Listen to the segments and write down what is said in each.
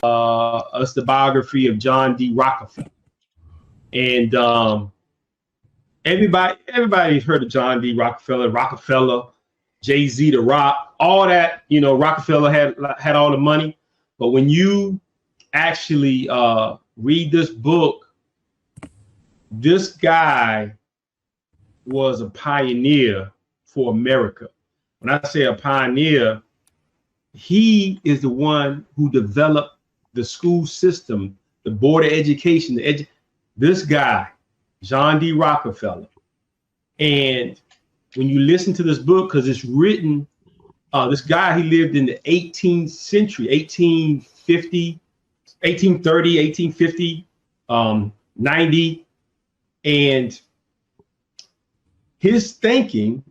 us the biography of John D. Rockefeller. And everybody's heard of John D. Rockefeller, Jay-Z, The Rock, all that. You know, Rockefeller had all the money. But when you actually read this book, this guy was a pioneer for America. When I say a pioneer, he is the one who developed the school system, the board of education, this guy, John D. Rockefeller. And when you listen to this book, because it's written, this guy, he lived in the 18th century, 1830, 1850, 90. And his thinking,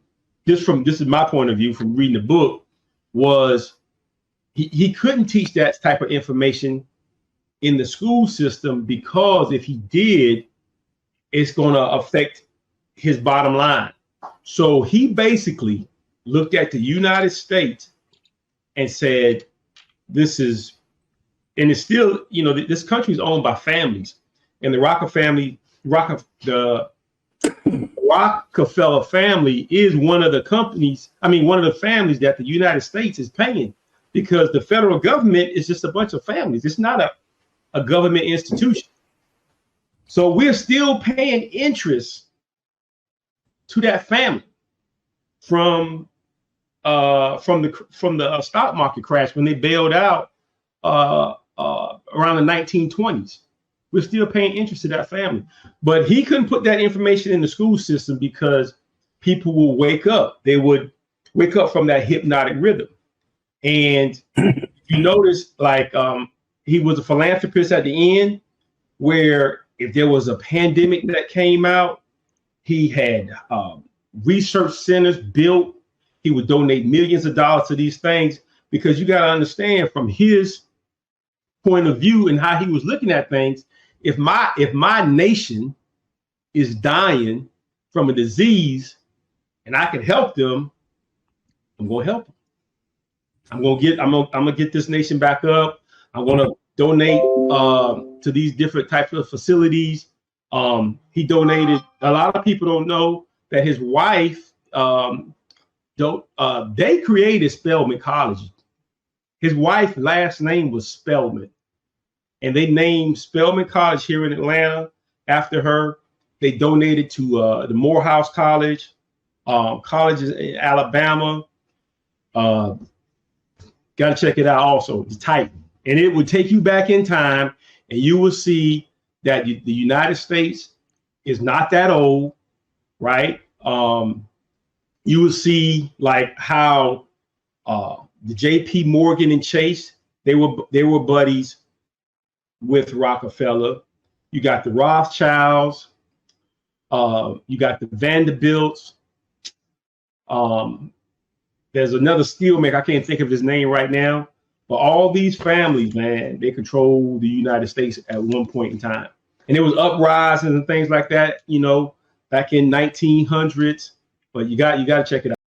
this is my point of view from reading the book, was he couldn't teach that type of information in the school system, because if he did, it's going to affect his bottom line. So he basically looked at the United States and said, this is, and it's still, you know, this country is owned by families, and the Rockefeller family is one of the companies, one of the families that the United States is paying, because the federal government is just a bunch of families. It's not a government institution. So we're still paying interest to that family from the stock market crash when they bailed out around the 1920s. We're still paying interest to that family. But he couldn't put that information in the school system because people will wake up. They would wake up from that hypnotic rhythm. And you notice, like, he was a philanthropist at the end, where if there was a pandemic that came out, he had research centers built. He would donate millions of dollars to these things, because you got to understand, from his point of view and how he was looking at things, if my nation is dying from a disease and I can help them, I'm going to help them. I'm gonna get this nation back up. I'm gonna donate to these different types of facilities. He donated. A lot of people don't know that his wife, they created Spelman College. His wife's last name was Spelman, and they named Spelman College here in Atlanta after her. They donated to the Morehouse College, colleges in Alabama. Got to check it out also. It's tight. And it would take you back in time, and you will see that the United States is not that old, right? You will see like how the JP Morgan and Chase, they were buddies with Rockefeller. You got the Rothschilds, you got the Vanderbilts. There's another steelmaker, I can't think of his name right now, but all these families, man, they control the United States at one point in time. And there was uprisings and things like that, you know, back in 1900s. But you got to check it out.